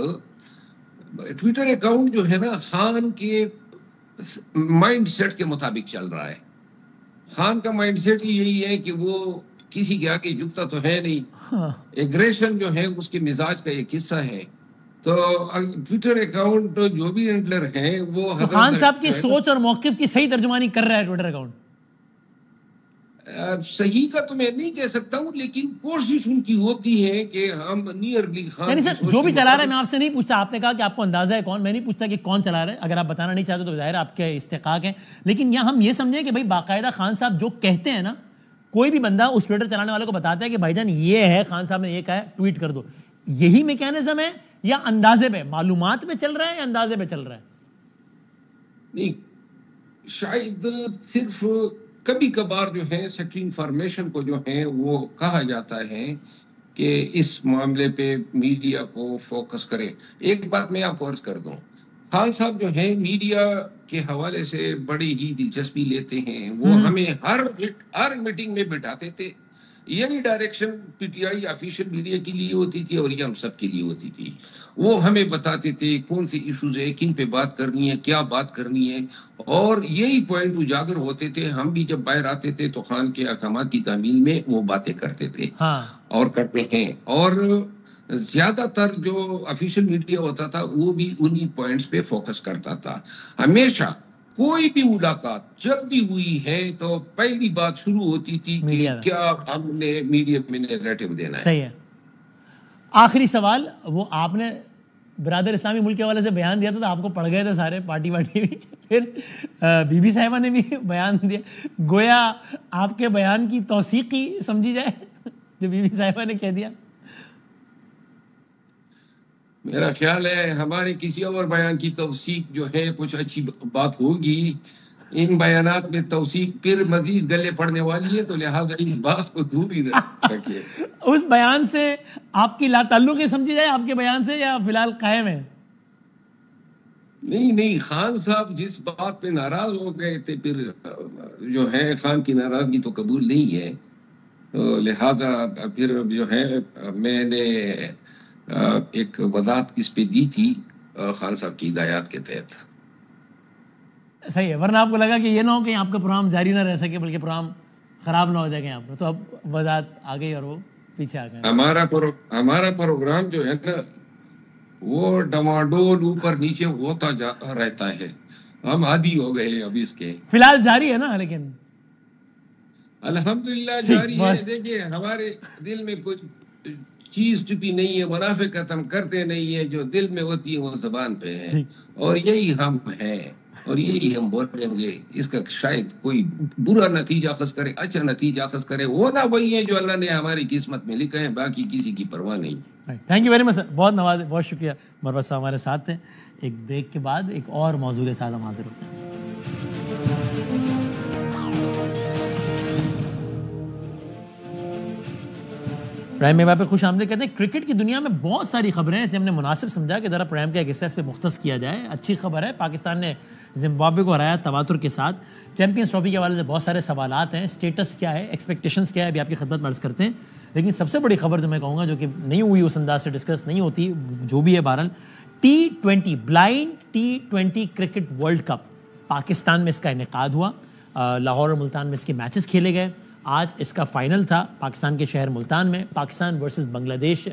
ٹویٹر اکاؤنٹ جو ہے نا خان کے مائنڈ سیٹ کے مطابق چل رہا ہے. خان کا مائنڈ سیٹ یہی ہے کہ وہ کسی کے آگے جھکتا تو ہے نہیں، ایگریشن جو ہے اس کے مزاج کا ایک حصہ ہے. تو ٹویٹر اکاؤنٹ جو بھی ہینڈلر ہیں وہ خان صاحب کی سوچ اور موقف کی صحیح ترجمانی کر رہا ہے ٹویٹر اکاؤنٹ. صحیح کا تو میں نہیں کہہ سکتا ہوں، لیکن کوشش ان کی ہوتی ہے کہ ہم نیئرلی خان، یعنی سر جو بھی چلا رہا ہے، میں آپ سے نہیں پوچھتا، آپ نے کہا کہ آپ کو اندازہ ہے کون، میں نہیں پوچھتا کہ کون چلا رہا ہے، اگر آپ بتانا نہیں چاہتے تو ظاہر آپ کے استحقاق ہیں، لیکن یہاں ہم یہ سمجھیں کہ بھائی باقاعدہ خان صاحب جو کہتے ہیں نا، کوئی بھی بندہ اس ٹویٹر چلانے والے کو بتاتا ہے کہ بھائی جان یہ ہے، خان صاحب نے یہ کہا ہے، ٹویٹ کر دو، یہی میکینزم ہے، یا اندازے پہ معلومات پہ چل رہا ہے، یا اندازے پہ چل رہا ہے؟ نہیں، شاید صرف کبھی کبھار جو ہے سیکٹری انفارمیشن کو جو ہے وہ کہا جاتا ہے کہ اس معاملے پہ میڈیا کو فوکس کرے. ایک بات میں آپ کو عرض کر دوں, خان صاحب جو ہیں میڈیا کے حوالے سے بڑی ہی دلچسپی لیتے ہیں. وہ ہمیں ہر میٹنگ میں بٹھاتے تھے. یہی ڈائریکشن پی ٹی آئی آفیشیل میڈیا کے لیے ہوتی تھی اور یہ ہم سب کے لیے ہوتی تھی. وہ ہمیں بتاتے تھے کون سے ایشوز ہیں, کن پہ بات کرنی ہے, کیا بات کرنی ہے, اور یہی پوائنٹ اجاگر ہوتے تھے. ہم بھی جب باہر آتے تھے تو خان کے احکامات کی تعمیل میں وہ باتیں کرتے تھے اور کرتے ہیں. اور زیادہ تر جو آفیشیل میڈیا ہوتا تھا وہ بھی انہی پوائنٹس پہ فوکس کرتا تھا. ہمیشہ کوئی بھی ملاقات جب بھی ہوئی ہے تو پہلی بات شروع ہوتی تھی کہ کیا ہم نے میڈیا میں نیریٹو دینا ہے. صحیح ہے. آخری سوال, وہ آپ نے برادر اسلامی ملک کے حوالے سے بیان دیا تھا تو آپ کو پڑ گئے تھے سارے پارٹی بھی, پھر بی بی صاحبہ نے بھی بیان دیا, گویا آپ کے بیان کی توثیق ہی سمجھی جائے جو بی بی صاحبہ نے کہہ دیا. میرا خیال ہے ہمارے کسی اور بیان کی توثیق جو ہے کچھ اچھی بات ہوگی. ان بیانات میں توثیق پھر مزید گلے پڑنے والی ہے, تو لہٰذا اس بات کو دور ہی رکھیے. اس بیان سے آپ کی لا تعلقی سمجھی جائے آپ کے بیان سے, یا فی الحال قائم ہے؟ نہیں, خان صاحب جس بات پہ ناراض ہو گئے تھے پھر جو ہے خان کی ناراضگی تو قبول نہیں ہے, تو لہذا پھر جو ہے میں نے ایک وضاحت اس پہ دی تھی خان صاحب کی ہدایات کے تحت. صحیح ہے, ورنہ آپ کو لگا کہ یہ نہ ہو کہ آپ کا پروگرام جاری نہ رہ سکے بلکہ پروگرام خراب نہ ہو جائے گا آپ کا, تو اب وضاحت آ گئی اور وہ پیچھے آ گئے. ہمارا پروگرام جو ہے نا وہ ڈماڈول اوپر نیچے ہوتا جاتا رہتا ہے. ہم عادی ہو گئے اب اس کے. فی الحال جاری ہے نا, لیکن الحمدللہ جاری ہے. دیکھیے ہمارے دل میں کچھ چیز چھپی نہیں ہے, منافقت ہم کرتے نہیں ہے, جو دل میں ہوتی ہے وہ زبان پہ ہے, اور یہی ہم ہیں اور یہی ہم بولیں گے. اس کا شاید کوئی برا نتیجہ اخذ کرے, اچھا نتیجہ اخذ کرے, وہ نہ وہی ہے جو اللہ نے ہماری قسمت میں لکھا ہے, باقی کسی کی پرواہ نہیں. تھینک یو ویری مچ سر, بہت نواز, بہت شکریہ. مروت صاحب ہمارے ساتھ ہیں. ایک بریک کے بعد ایک اور موضوع کے ساتھ ہم حاضر ہوتے ہیں. پرائم میں پہ خوش آمدید کہتے ہیں. کرکٹ کی دنیا میں بہت ساری خبریں ہیں, اس لیے ہم نے مناسب سمجھا کہ ذرا پرائم کا ایک حصہ اس پہ مختص کیا جائے. اچھی خبر ہے, پاکستان نے زمبابوے کو ہرایا تواتر کے ساتھ. چیمپئنز ٹرافی کے حوالے سے بہت سارے سوالات ہیں, اسٹیٹس کیا ہے, ایکسپیکٹیشنز کیا ہے, ابھی آپ کی خدمت میں عرض کرتے ہیں. لیکن سب سے بڑی خبر جو میں کہوں گا جو کہ نہیں ہوئی اس انداز سے ڈسکس نہیں ہوتی, جو بھی ہے بہرحال, T20 blind T20 cricket world cup Pakistan میں اس کا انعقاد ہوا. لاہور اور ملتان میں اس کے میچز کھیلے گئے. آج اس کا فائنل تھا پاکستان کے شہر ملتان میں. پاکستان ورسز بنگلہ دیش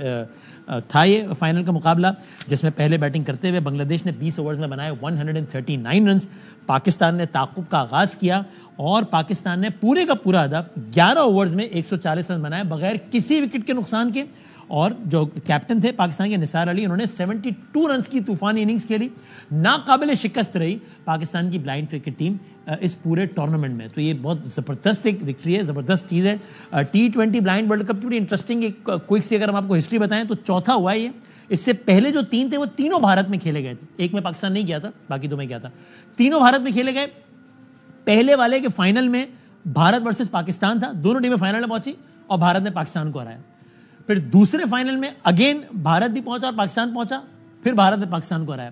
تھا یہ فائنل کا مقابلہ, جس میں پہلے بیٹنگ کرتے ہوئے بنگلہ دیش نے 20 اوورز میں بنائے 139 رنز. پاکستان نے تعاقب کا آغاز کیا اور پاکستان نے پورے کا پورا ہدف 11 اوورز میں 140 رن بنائے بغیر کسی وکٹ کے نقصان کے. اور جو کیپٹن تھے پاکستان کے نثار علی, انہوں نے 72 رنز کی طوفانی اننگز کھیلی. ناقابل شکست رہی پاکستان کی بلائنڈ کرکٹ ٹیم اس پورے ٹورنامنٹ میں. تو یہ بہت زبردست ایک وکٹری ہے, زبردست چیز ہے. T20 بلائنڈ ورلڈ کپ کی بڑی انٹرسٹنگ ایک کوئک سی اگر ہم آپ کو ہسٹری بتائیں تو چوتھا ہوا ہے یہ. اس سے پہلے جو 3 تھے وہ تینوں بھارت میں کھیلے گئے تھے. ایک میں پاکستان نہیں گیا تھا, باقی 2 میں گیا تھا. تینوں بھارت میں کھیلے گئے. پہلے والے کے فائنل میں بھارت ورسز پاکستان تھا, دونوں ٹیمیں فائنل میں پہنچی اور بھارت نے پاکستان کو ہرایا. پھر دوسرے فائنل میں اگین بھارت بھی پہنچا اور پاکستان پہنچا, پھر بھارت نے پاکستان کو ہرایا.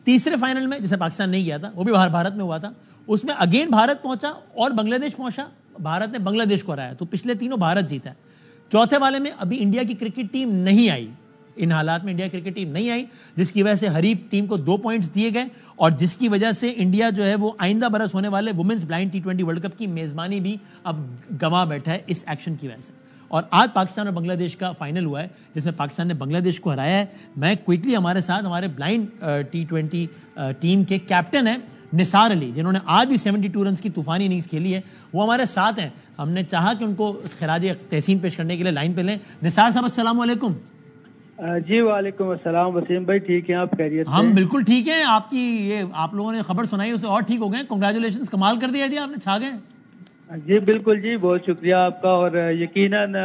تیسرے فائنل میں جسے پاکستان نہیں گیا تھا, وہ بھی بھارت میں ہوا تھا, اس میں اگین بھارت پہنچا اور بنگلہ دیش پہنچا, بھارت نے بنگلہ دیش کو ہرایا. تو پچھلے تینوں بھارت جیتا ہے. چوتھے والے میں ابھی انڈیا کی کرکٹ ٹیم نہیں آئی. ان حالات میں انڈیا کرکٹ ٹیم نہیں آئی, جس کی وجہ سے حریف ٹیم کو 2 پوائنٹس دیے گئے, اور جس کی وجہ سے انڈیا جو ہے وہ آئندہ برس ہونے والے women's blind T20 world cup کی میزبانی بھی اب گنوا بیٹھا ہے اس ایکشن کی وجہ سے. اور آج پاکستان اور بنگلہ دیش کا فائنل ہوا ہے جس میں پاکستان نے بنگلہ دیش کو ہرایا ہے. میں کوئکلی ہمارے ساتھ ہمارے بلائنڈ T20 ٹیم کے کیپٹن ہیں نثار علی, جنہوں نے آج بھی 72 رنز کی طوفانی اننگز کھیلی ہے, وہ ہمارے ساتھ ہیں. ہم نے چاہا کہ ان کو خراج تحسین پیش کرنے کے لیے لائن پہ لیں. نثار صاحب السلام علیکم. جی وعلیکم السلام. وسیم بھائی ٹھیک ہیں آپ؟ خیریت سے؟ ہم بالکل ٹھیک ہیں. آپ کی یہ آپ لوگوں نے خبر سنائی اسے اور ٹھیک ہو گئے. کنگریچولیشنز, کمال کر دیا جی, آپ نے چھا گئے. جی بالکل جی, بہت شکریہ آپ کا. اور یقیناً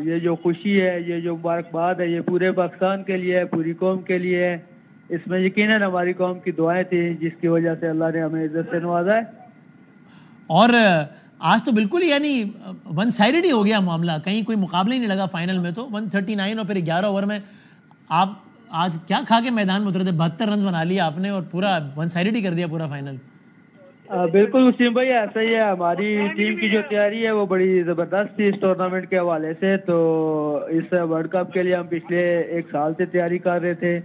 یہ جو خوشی ہے, یہ جو مبارکباد ہے, یہ پورے پاکستان کے لیے ہے, پوری قوم کے لیے ہے. اس میں یقیناً ہماری قوم کی دعائیں تھیں جس کی وجہ سے اللہ نے ہمیں عزت سے نوازا ہے. اور آج تو بالکل ہی یعنی ون سائڈڈ ہی ہو گیا معاملہ, کہیں کوئی مقابلہ ہی نہیں لگا فائنل میں. تو 139 اور پھر 11 اوور میں آپ آج کیا کھا کے میدان میں اترے تھے؟ 72 رنز بنا لیے آپ نے اور پورا ون سائڈڈ ہی کر دیا پورا فائنل. بالکل وسیم بھائی ایسا ہی ہے, ہماری ٹیم کی جو تیاری ہے وہ بڑی زبردست تھی اس ٹورنامنٹ کے حوالے سے. تو اس ورلڈ کپ کے لیے ہم پچھلے 1 سال سے تیاری کر رہے تھے,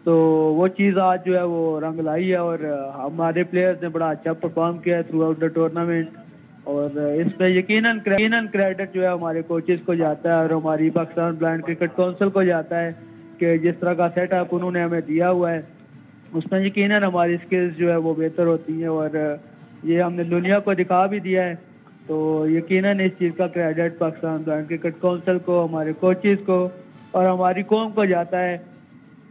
تو وہ چیز آج جو ہے وہ رنگ لائی ہے اور ہمارے پلیئرز نے بڑا اچھا پرفارم کیا ہے تھرو آؤٹ دا ٹورنامنٹ. اور اس پہ یقیناً کریڈٹ جو ہے ہمارے کوچز کو جاتا ہے اور ہماری پاکستان بلائنڈ کرکٹ کونسل کو جاتا ہے کہ جس طرح کا سیٹ اپ انہوں نے ہمیں دیا ہوا ہے اس میں یقیناً ہماری سکلز جو ہے وہ بہتر ہوتی ہیں اور یہ ہم نے دنیا کو دکھا بھی دیا ہے. تو یقیناً اس چیز کا credit Pakistan blind cricket council کو, ہمارے کوچز کو اور ہماری قوم کو جاتا ہے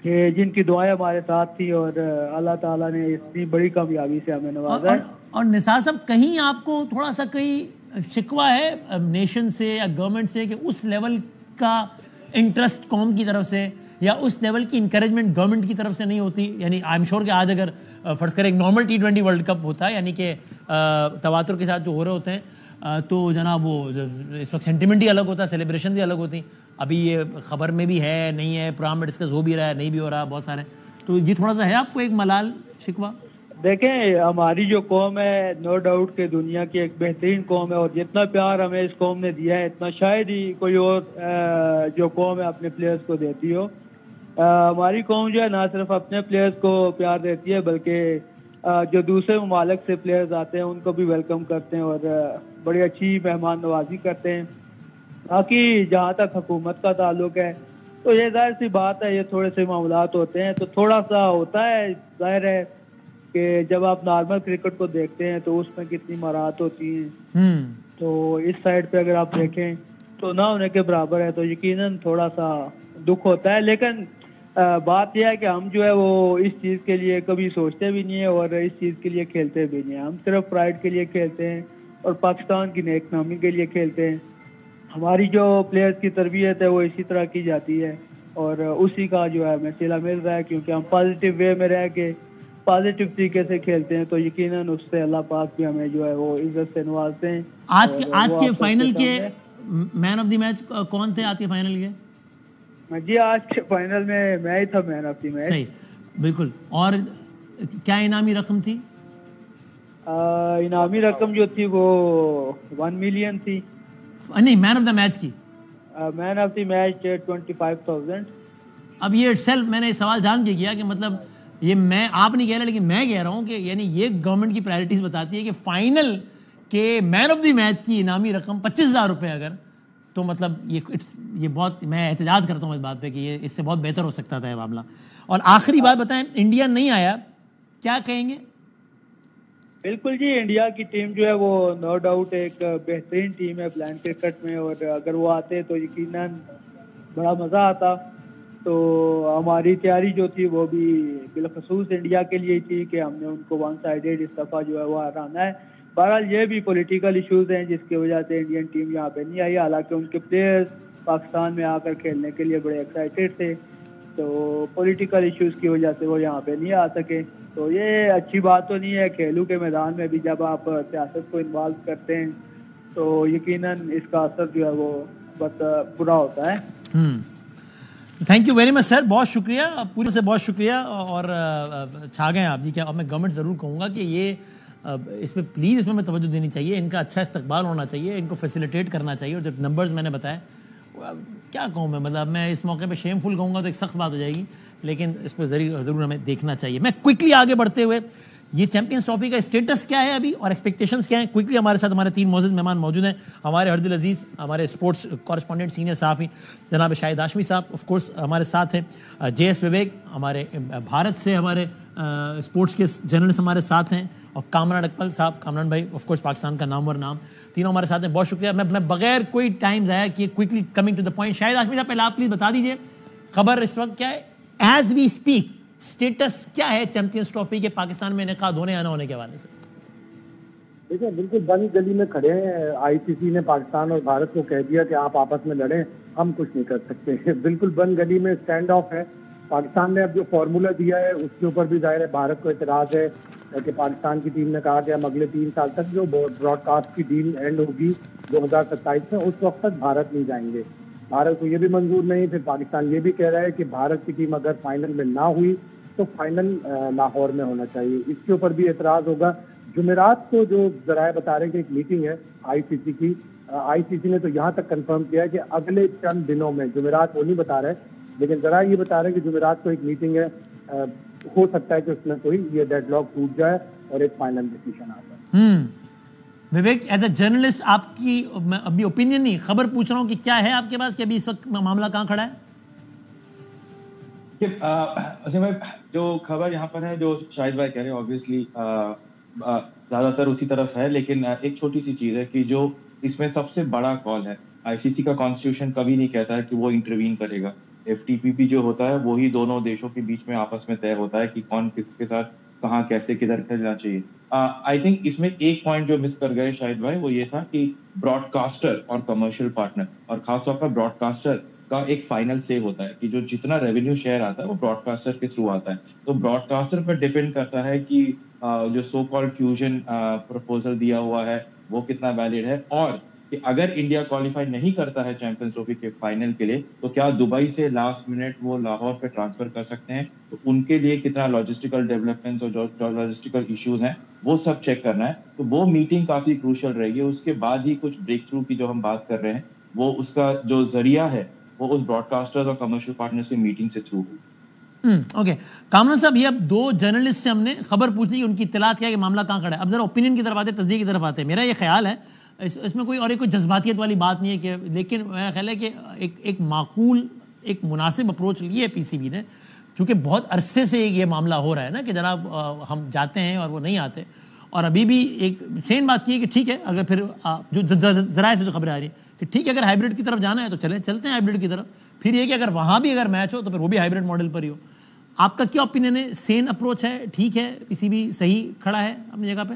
کہ جن کی دعائیں ہمارے ساتھ تھی اور اللہ تعالیٰ نے اتنی بڑی کامیابی سے ہمیں نوازا ہے. اور نثار صاحب کہیں آپ کو تھوڑا سا کہیں شکوہ ہے نیشن سے یا گورنمنٹ سے کہ اس لیول کا انٹرسٹ قوم کی طرف سے یا اس لیول کی انکریجمنٹ گورنمنٹ کی طرف سے نہیں ہوتی؟ یعنی آئی ایم شیور کہ آج اگر فرض کریں ایک نارمل T20 ورلڈ کپ ہوتا ہے یعنی کہ تواتر کے ساتھ جو ہو رہے ہوتے ہیں تو جناب وہ اس وقت سینٹیمنٹ ہی الگ ہوتا ہے, سیلیبریشن بھی الگ ہوتی ہیں. ابھی یہ خبر میں بھی ہے نہیں ہے, پروگرام میں ڈسکس ہو بھی رہا ہے نہیں بھی ہو رہا بہت سارے, تو یہ تھوڑا سا ہے آپ کو ایک ملال شکوہ؟ دیکھیں ہماری جو قوم ہے نو ڈاؤٹ کہ دنیا کی ایک بہترین قوم ہے اور جتنا پیار ہمیں اس قوم نے دیا ہے اتنا شاید ہی کوئی اور جو قوم ہے اپنے پلیئرز کو دیتی ہو. ہماری قوم جو ہے نہ صرف اپنے پلیئرز کو پیار دیتی ہے بلکہ جو دوسرے ممالک سے پلیئرز آتے ہیں ان کو بھی ویلکم کرتے ہیں اور بڑی اچھی مہمان نوازی کرتے ہیں. باقی جہاں تک حکومت کا تعلق ہے تو یہ ظاہر سی بات ہے, یہ تھوڑے سے معاملات ہوتے ہیں تو تھوڑا سا ہوتا ہے. ظاہر ہے کہ جب آپ نارمل کرکٹ کو دیکھتے ہیں تو اس میں کتنی مہارت ہوتی ہیں, تو اس سائڈ پہ اگر آپ دیکھیں تو نہ ہونے کے برابر ہے, تو یقیناً تھوڑا سا دکھ ہوتا ہے. لیکن بات یہ ہے کہ ہم جو ہے وہ اس چیز کے لیے کبھی سوچتے بھی نہیں ہیں اور اس چیز کے لیے کھیلتے بھی نہیں ہیں. ہم صرف پرائڈ کے لیے کھیلتے ہیں اور پاکستان کی نیک نامی کے لیے کھیلتے ہیں. ہماری جو پلیئرز کی تربیت ہے وہ اسی طرح کی جاتی ہے اور اسی کا جو ہے ہمیں صلہ مل رہا ہے کیونکہ ہم پازیٹیو وے میں رہ کے پازیٹیو طریقے سے کھیلتے ہیں, تو یقیناً اس سے اللہ پاک بھی ہمیں جو ہے وہ عزت سے نوازتے ہیں. آج کے فائنل کے مین آف دی میچ کون تھے؟ آج کے فائنل کے جی آج کے فائنل میں ہی تھا مین آف دی میچ. صحیح بالکل. اور کیا انعامی رقم تھی؟ انعامی رقم جو تھی وہ 1 ملین تھی. نہیں, مین آف دا میچ کی مین آف دی میچ 25,000. اب یہ سیلف میں نے سوال جان کے کیا کہ مطلب یہ میں آپ نہیں کہہ رہے لیکن میں کہہ رہا ہوں کہ یعنی یہ گورنمنٹ کی پرائرٹیز بتاتی ہے کہ فائنل کے مین آف دی میچ کی انعامی رقم 25,000 روپے اگر, تو مطلب یہ بہت, میں احتجاج کرتا ہوں اس بات پہ کہ یہ اس سے بہت بہتر ہو سکتا تھا یہ معاملہ. اور آخری بات بتائیں, انڈیا نہیں آیا, کیا کہیں گے؟ بالکل جی, انڈیا کی ٹیم جو ہے وہ نو ڈاؤٹ ایک بہترین ٹیم ہے بلائنڈ کرکٹ میں, اور اگر وہ آتے تو یقیناً بڑا مزہ آتا. تو ہماری تیاری جو تھی وہ بھی بالخصوص انڈیا کے لیے تھی کہ ہم نے ان کو 1 سائیڈڈ اس دفعہ جو ہے وہ ہرانا ہے. بہرحال یہ بھی پولیٹیکل ایشوز ہیں جس کی وجہ سے انڈین ٹیم یہاں پہ نہیں آئی, حالانکہ ان کے پلیئرز پاکستان میں آ کر کھیلنے کے لیے بڑے ایکسائٹیڈ تھے, تو پولیٹیکل ایشوز کی وجہ سے وہ یہاں پہ نہیں آ سکے. تو یہ اچھی بات تو نہیں ہے. کھیلوں کے میدان میں بھی جب آپ سیاست کو انوالو کرتے ہیں تو یقیناً اس کا اثر جو ہے وہ بہت برا ہوتا ہے. تھینک یو ویری مچ سر, بہت شکریہ, پورے سے بہت شکریہ. اور چھا گئے آپ جی. کیا اب میں گورنمنٹ ضرور کہوں گا کہ یہ اس میں پلیز اس میں توجہ دینی چاہیے, ان کا اچھا استقبال ہونا چاہیے, ان کو فیسیلیٹیٹ کرنا چاہیے. اور جو نمبرز میں نے بتائے کیا کہوں میں, مطلب میں اس موقع پہ شیم فل کہوں گا تو ایک سخت بات ہو جائے گی, لیکن اس پہ ضرور ہمیں دیکھنا چاہیے. میں کوئکلی آگے بڑھتے ہوئے یہ چیمپئنز ٹرافی کا اسٹیٹس کیا ہے ابھی اور ایکسپیکٹیشنز کیا ہیں, کوئکلی ہمارے ساتھ ہمارے 3 معزز مہمان موجود ہیں. ہمارے ہردل عزیز ہمارے اسپورٹس کورسپونڈنٹ سینئر صحافی جناب شاہد ہاشمی صاحب آف کورس ہمارے ساتھ ہیں. JS وویک ہمارے بھارت سے ہمارے اسپورٹس کے جرنلسٹ ہمارے ساتھ ہیں, اور کامران اکمل صاحب, کامران بھائی آف کورس پاکستان کا نامور نام, تینوں ہمارے ساتھ ہیں. بہت شکریہ. میں بغیر کوئی ٹائم ضائع کیے quickly coming to the point, Shahid Hashmi صاحب پہلے آپ پلیز بتا دیجیے خبر اس وقت کیا ہے, ایز وی اسپیک اسٹیٹس کیا ہے چیمپئنز ٹرافی کے پاکستان میں انعقاد ہونے یا نہ ہونے کے حوالے سے؟ دیکھیں بالکل بند گلی میں کھڑے ہیں. ICC نے پاکستان اور بھارت کو کہہ دیا کہ آپ آپس میں لڑیں, ہم کچھ نہیں کر سکتے. بالکل بند گلی میں اسٹینڈ آف ہے. پاکستان نے اب جو فارمولا دیا ہے اس کے اوپر بھی ظاہر ہے بھارت کو اعتراض ہے کہ پاکستان کی ٹیم نے کہا کہ ہم اگلے 3 سال تک جو براڈ کاسٹ کی ڈیل اینڈ ہوگی 2027 میں اس وقت تک بھارت نہیں جائیں گے. بھارت کو یہ بھی منظور نہیں. پھر پاکستان یہ بھی کہہ رہا ہے کہ بھارت کی ٹیم اگر فائنل میں نہ ہوئی تو فائنل لاہور میں ہونا چاہیے. اس کے اوپر بھی اعتراض ہوگا. جمعرات کو جو ذرائع بتا رہے ہیں کہ ایک میٹنگ ہے آئی سی سی کی, آئی سی سی نے تو یہاں تک کنفرم کیا ہے کہ اگلے چند دنوں میں, جمعرات وہ نہیں بتا رہے لیکن ذرائع یہ بتا رہے ہیں کہ جمعرات کو ایک میٹنگ ہے, ہو سکتا ہے کہ اس میں کوئی یہ ڈیڈ لاک ٹوٹ جائے اور ایک فائنل ڈیسیشن آ جائے. وویک, ایز اے جرنلسٹ آپ کی, میں ابھی اوپینین نہیں خبر پوچھ رہا ہوں کہ کیا ہے آپ کے پاس کہ ابھی اس وقت معاملہ کہاں کھڑا ہے؟ اسیم بھائی, جو خبر یہاں پر ہے جو شاہد بھائی کہہ رہے ہیں آبویسلی زیادہ تر اسی طرف ہے, لیکن ایک چھوٹی سی چیز ہے کہ جو اس میں سب سے بڑا کال ہے, آئی سی سی کا کانسٹیٹیوشن کبھی نہیں کہتا ہے کہ وہ انٹروین کرے گا. ایف ٹی پی پی جو ہوتا ہے وہی دونوں دیشوں کے بیچ میں آپس میں طے ہوتا ہے کہ کون کس کے ساتھ کہاں کیسے کدھر کھیلنا چاہیے. آئی تھنک اس میں ایک پوائنٹ جو مس کر گئے شاہد بھائی وہ یہ تھا کہ براڈ کاسٹر اور کمرشل پارٹنر, اور خاص طور پر براڈ کاسٹر کا ایک فائنل سے ہوتا ہے کہ جو جتنا ریونیو شیئر آتا ہے وہ براڈ کاسٹر کے تھرو آتا ہے. تو براڈ کاسٹر پر ڈیپینڈ کرتا ہے کہ جو سو کالڈ فیوژن پروپوزل دیا ہوا ہے وہ کتنا ویلڈ ہے, اور کہ اگر انڈیا کوالیفائی نہیں کرتا ہے چیمپئنز ٹرافی کے فائنل کے لیے تو کیا دبئی سے لاسٹ منٹ وہ لاہور پہ ٹرانسفر کر سکتے ہیں. تو ان کے لیے کتنا لاجسٹیکل ڈیولپمنٹس اور جو لاجسٹیکل ایشوز ہیں وہ سب چیک کرنا ہے. تو وہ میٹنگ کافی کروشل رہے گی. اس کے بعد ہی کچھ بریک تھرو کی جو ہم بات کر رہے ہیں وہ اس کا جو ذریعہ ہے وہ اس براڈ کاسٹرز اور کمرشل پارٹنرز کی میٹنگ سے تھرو ہوگی. اوکے کامران صاحب, یہ اب 2 جرنلسٹ سے ہم نے خبر پوچھنی کہ ان کی اطلاعات کیا ہے کہ معاملہ کہاں کھڑا ہے. اب ذرا اوپینین کی طرف آتے, تجزیے کی طرف آتے. میرا یہ خیال ہے اس میں کوئی اور کوئی جذباتیت والی بات نہیں ہے کہ, لیکن میرا خیال ہے کہ ایک معقول ایک مناسب اپروچ لی ہے پی سی بی نے, چونکہ بہت عرصے سے یہ معاملہ ہو رہا ہے نا کہ جناب ہم جاتے ہیں اور وہ نہیں آتے, اور ابھی بھی ایک سین بات کی ہے کہ ٹھیک ہے اگر پھر جو ذرائع سے جو خبریں آ رہی ہیں کہ ٹھیک ہے اگر ہائیبرڈ کی طرف جانا ہے تو چلتے ہیں ہائیبرڈ کی طرف. پھر یہ کہ اگر وہاں بھی اگر میچ ہو تو پھر وہ بھی ہائیبرڈ ماڈل پر ہی ہو. آپ کا کیا اوپینین ہے؟ سین اپروچ ہے, ٹھیک ہے, پی سی بی صحیح کھڑا ہے اپنی جگہ پہ؟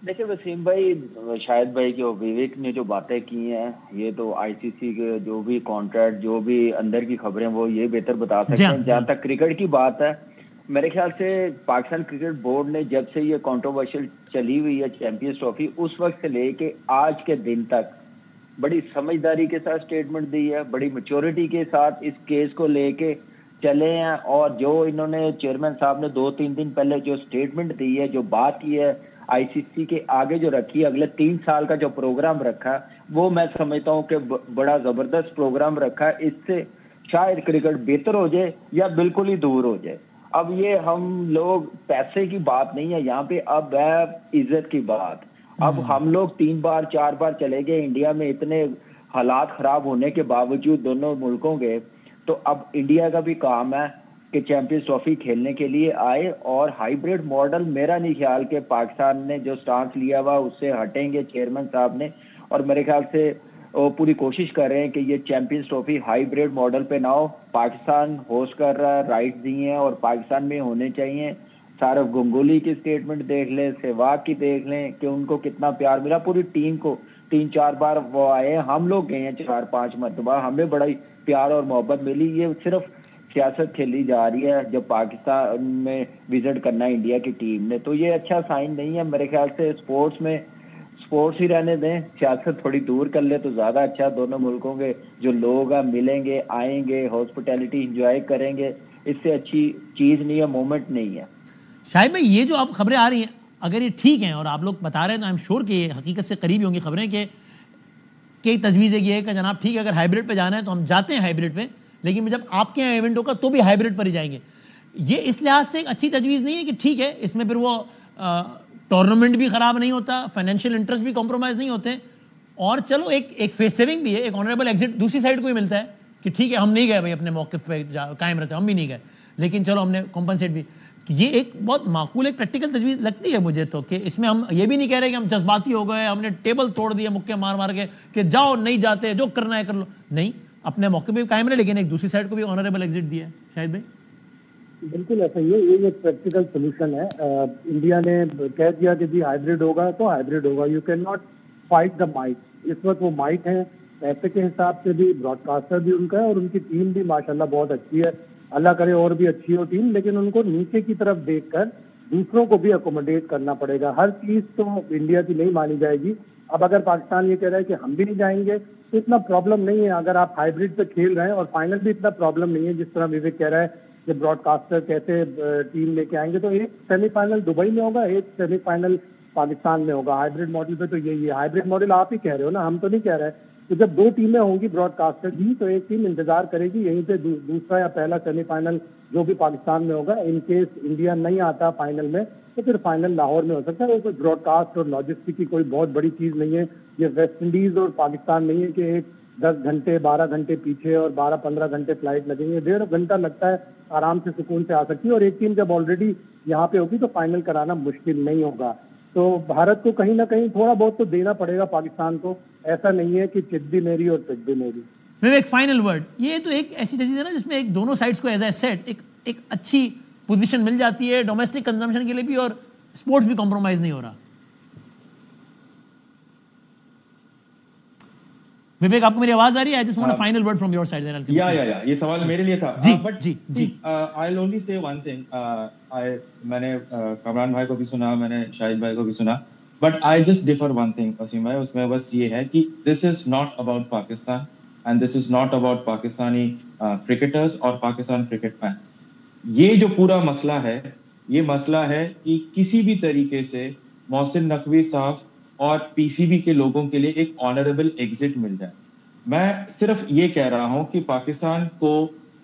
دیکھیں وسیم بھائی, شاہد بھائی کے وویک نے جو باتیں کی ہیں یہ تو آئی سی سی کے جو بھی کانٹریکٹ جو بھی اندر کی خبریں وہ یہ بہتر بتا سکتے ہیں. جہاں تک کرکٹ کی بات ہے, میرے خیال سے پاکستان کرکٹ بورڈ نے جب سے یہ کنٹروورشل چلی ہوئی ہے چیمپئنز ٹرافی اس وقت سے لے کے آج کے دن تک بڑی سمجھداری کے ساتھ اسٹیٹمنٹ دی ہے, بڑی میچورٹی کے ساتھ اس کیس کو لے کے چلے ہیں. اور جو انہوں نے چیئرمین صاحب نے 2-3 دن پہلے جو اسٹیٹمنٹ دی ہے, جو بات کی ہے آئی سی سی کے آگے جو رکھی ہے, اگلے 3 سال کا جو پروگرام رکھا وہ میں سمجھتا ہوں کہ بڑا زبردست پروگرام رکھا ہے. اس سے شاید کرکٹ بہتر ہو جائے یا بالکل ہی دور ہو جائے. اب یہ ہم لوگ پیسے کی بات نہیں ہے یہاں پہ, اب ہے عزت کی بات. اب ہم لوگ 3 بار 4 بار چلے گئے انڈیا میں, اتنے حالات خراب ہونے کے باوجود دونوں ملکوں کے, تو اب انڈیا کا بھی کام ہے کہ چیمپئنز ٹرافی کھیلنے کے لیے آئے. اور ہائیبرڈ ماڈل میرا نہیں خیال کہ پاکستان نے جو سٹانس لیا ہوا اس سے ہٹیں گے چیئرمین صاحب نے, اور میرے خیال سے وہ پوری کوشش کر رہے ہیں کہ یہ چیمپئنز ٹرافی ہائیبرڈ ماڈل پہ نہ ہو. پاکستان ہوسٹ کر رہا ہے, رائٹ دیے ہیں اور پاکستان میں ہونے چاہیے. سارف گنگولی کی اسٹیٹمنٹ دیکھ لیں, سہواگ کی دیکھ لیں کہ ان کو کتنا پیار ملا, پوری ٹیم کو 3-4 بار وہ آئے, ہم لوگ گئے ہیں 4-5 مرتبہ, ہمیں بڑا پیار اور محبت ملی. یہ صرف سیاست کھیلی جا رہی ہے جب پاکستان میں وزٹ کرنا ہے انڈیا کی ٹیم نے, تو یہ اچھا سائن نہیں ہے میرے خیال سے. اسپورٹس میں اسپورٹس ہی رہنے دیں, سیاست تھوڑی دور کر لے تو زیادہ اچھا. دونوں ملکوں کے جو لوگ ہیں ملیں گے, آئیں گے, ہاسپٹیلٹی انجوائے کریں گے, اس سے اچھی چیز نہیں ہے, مومنٹ نہیں ہے. شاہد بھائی یہ جو اب خبریں آ رہی ہیں اگر یہ ٹھیک ہیں اور آپ لوگ بتا رہے ہیں تو آئی ایم شیور کہ یہ حقیقت سے قریب ہوں گی خبریں کہ تجویز یہ ہے کہ جناب ٹھیک ہے اگر ہائیبرڈ پہ جانا ہے تو ہم جاتے ہیں ہائیبرڈ پہ, لیکن جب آپ کے یہاں ایونٹ ہوگا تو بھی ہائیبرڈ پر ہی جائیں گے. یہ اس لحاظ سے ایک اچھی تجویز نہیں ہے کہ ٹھیک ہے اس میں پھر وہ ٹورنامنٹ بھی خراب نہیں ہوتا, فائنینشیل انٹرسٹ بھی کمپرومائز نہیں ہوتے, اور چلو ایک فیس سیونگ بھی ہے, ایک آنریبل ایگزٹ دوسری سائڈ کو ہی ملتا ہے کہ ٹھیک ہے ہم نہیں گئے بھائی اپنے موقف پہ قائم رہتے, ہم بھی نہیں گئے لیکن چلو ہم نے کمپنسیٹ بھی. یہ ایک بہت معقول ایک پریکٹیکل تجویز لگتی ہے مجھے تو, کہ اس میں ہم یہ بھی نہیں کہہ رہے کہ ہم جذباتی ہو گئے, ہم نے ٹیبل توڑ دیا مکے مار کے کہ جاؤ نہیں جاتے, جو کرنا ہے کر لو. نہیں, اپنے موقع پہ بھی قائم رہے, لیکن ایک دوسری سائڈ کو بھی آنریبل ایگزٹ دیا ہے. شاہد بھائی بالکل ایسا ہی ہے, یہ ایک پریکٹیکل سولوشن ہے. انڈیا نے کہہ دیا کہ جی ہائیبرڈ ہوگا تو ہائیبرڈ ہوگا. You can not fight the might. اس وقت وہ مائٹ ہیں پیسے کے حساب سے بھی, براڈ کاسٹر بھی ان کا ہے اور ان کی ٹیم بھی ماشاءاللہ بہت اچھی ہے. اللہ کرے اور بھی اچھی ہو ٹیم, لیکن ان کو نیچے کی طرف دیکھ کر دوسروں کو بھی اکوموڈیٹ کرنا پڑے گا. ہر چیز تو انڈیا کی نہیں مانی جائے گی. اب اگر پاکستان یہ کہہ رہا ہے کہ ہم بھی نہیں جائیں گے تو اتنا پرابلم نہیں ہے. اگر آپ ہائیبریڈ پہ کھیل رہے ہیں, اور فائنل بھی اتنا پرابلم نہیں ہے جس طرح وویک کہہ رہا ہے کہ براڈ کاسٹر کیسے ٹیم لے کے آئیں گے. تو ایک سیمی فائنل دبئی میں ہوگا, ایک سیمی فائنل پاکستان میں ہوگا. ہائیبریڈ ماڈل پہ تو یہی ہے. ہائیبریڈ ماڈل آپ ہی کہہ رہے ہو نا, ہم تو نہیں کہہ رہے. تو جب 2 ٹیمیں ہوں گی براڈ کاسٹر کی, تو ایک ٹیم انتظار کرے گی یہیں پہ دوسرا یا پہلا سیمی فائنل جو بھی پاکستان میں ہوگا. ان کیس انڈیا نہیں آتا فائنل میں تو پھر فائنل لاہور میں ہو سکتا ہے. وہ کوئی براڈ کاسٹ اور لاجسٹک کی کوئی بہت بڑی چیز نہیں ہے. یہ ویسٹ انڈیز اور پاکستان نہیں ہے کہ ایک 10 گھنٹے 12 گھنٹے پیچھے اور 12-15 گھنٹے فلائٹ لگیں گے. 1.5 گھنٹہ لگتا ہے, آرام سے سکون سے آ سکتی ہے. اور ایک ٹیم جب آلریڈی یہاں پہ ہوگی تو فائنل کرانا مشکل نہیں ہوگا. تو بھارت کو کہیں نہ کہیں تھوڑا بہت تو دینا پڑے گا پاکستان کو. ایسا نہیں ہے کہ چٹ بھی میری اور پٹ بھی میری. ایک فائنل ورڈ, یہ تو ایک ایسی چیز ہے نا جس میں ایک دونوں سائڈز کو ایز اے سیٹ ایک اچھی پوزیشن مل جاتی ہے ڈومیسٹک کنزمپشن کے لیے بھی, اور اسپورٹس بھی کمپرومائز نہیں ہو رہا. وویک, آپ کو میری آواز آ رہی ہے؟ I just want a final word from your side. یہ سوال میرے لیے تھا. جی. I'll only say one thing. میں نے کامران بھائی کو بھی سنا, میں نے شاہد بھائی کو بھی سنا, but I just differ one thing Wasim بھائی. اس میں بس یہ ہے کہ this is not about Pakistan and this is not about Pakistani cricketers اور پاکستان کرکٹ فینس. یہ جو پورا مسئلہ ہے, یہ مسئلہ ہے کہ کسی بھی طریقے سے محسن نقوی صاحب اور پی سی بی کے لوگوں کے لیے ایک آنریبل ایگزٹ مل جائے. میں صرف یہ کہہ رہا ہوں کہ پاکستان کو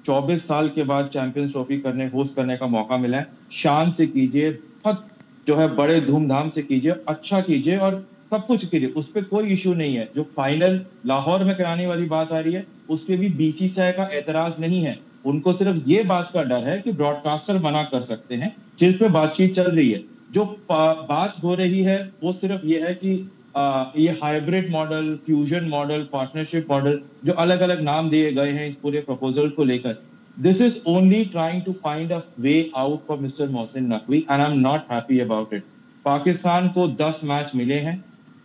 24 سال کے بعد چیمپئنز ٹرافی ہوسٹ کرنے کا موقع ملا ہے. شان سے کیجیے, بہت جو ہے بڑے دھوم دھام سے کیجیے, اچھا کیجیے اور سب کچھ کیجیے, اس پہ کوئی ایشو نہیں ہے. جو فائنل لاہور میں کرانے والی بات آ رہی ہے اس پہ بھی بی سی سی آئی کا اعتراض نہیں ہے. ان کو صرف یہ بات کا ڈر ہے کہ براڈ کاسٹر منع کر سکتے ہیں, جس پہ بات چیت چل رہی ہے. جو بات ہو رہی ہے وہ صرف یہ ہے کہ یہ hybrid model, fusion model, partnership model, جو الگ الگ نام دیے گئے ہیں اس پورے پروپوزل کو لے کر, this is only trying to find a way out for Mr. Mohsin Naqvi and I'm not happy about it. Pakistan کو 10 میچ ملے ہیں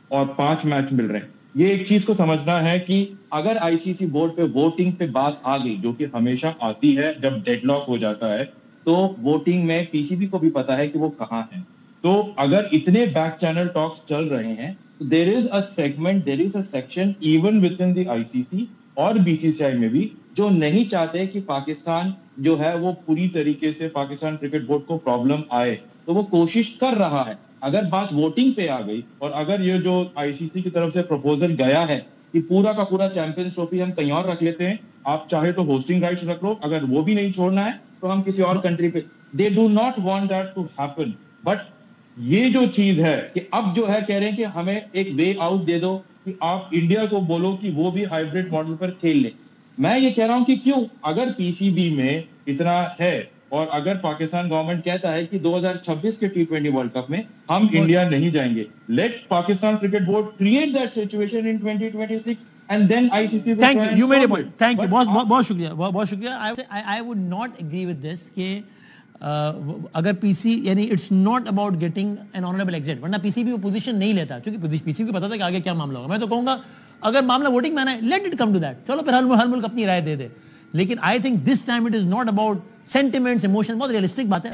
اور 5 میچ مل رہے ہیں. یہ ایک چیز کو سمجھنا ہے کہ اگر آئی سی سی بورڈ پہ ووٹنگ پہ بات آ گئی, جو کہ ہمیشہ آتی ہے جب ڈیڈ لاک ہو جاتا ہے, تو ووٹنگ میں پی سی بی کو بھی پتا ہے کہ وہ کہاں ہیں. تو اگر اتنے بیک چینل ٹاکس چل رہے ہیں, there is a segment, there is a section even within the ICC اور بی سی سی آئی میں بھی جو نہیں چاہتے کہ پاکستان جو ہے وہ پوری طریقے سے پاکستان کرکٹ بورڈ کو پرابلم آئے. تو وہ کوشش کر رہا ہے. اگر بات ووٹنگ پہ آ گئی اور اگر یہ جو آئی سی سی کی طرف سے پروپوزل گیا ہے کہ پورا کا پورا چیمپئنز ٹرافی ہم کہیں اور رکھ لیتے ہیں, آپ چاہے تو ہوسٹنگ رائٹس رکھ لو, اگر وہ بھی نہیں چھوڑنا ہے تو ہم کسی اور کنٹری پہ, they do not want that to happen. But یہ جو چیز ہے کہ اب جو ہے کہہ رہے ہیں کہ ہمیں ایک وے آؤٹ دے دو کہ آپ انڈیا کو بولو کہ وہ بھی ہائیبریڈ ماڈل پر کھیل لے. میں یہ کہہ رہا ہوں کہ کیوں, اگر پی سی بی میں اتنا ہے اور اگر پاکستان گورنمنٹ کہتا ہے کہ 2026 کے T20 ورلڈ کپ میں ہم انڈیا نہیں جائیں گے, let Pakistan cricket board create that situation in 2026 and then ICC. Thank you, you made a point. Thank you. بہت شکریہ, بہت شکریہ. I would not agree with this کہ اگر پی سی یعنی it's not about getting an honourable exit, ورنہ P C B وہ position نہیں لیتا, کیونکہ پی سی بی کو پتا تھا کہ آگے کیا معاملہ ہوگا. میں تو کہوں گا اگر معاملہ ووٹنگ میں آنا ہے, let it come to that, چلو پھر ہر ملک اپنی رائے دے دے. لیکن I think this time it is not about sentiments, emotion. بہت ریئلسٹک بات ہے.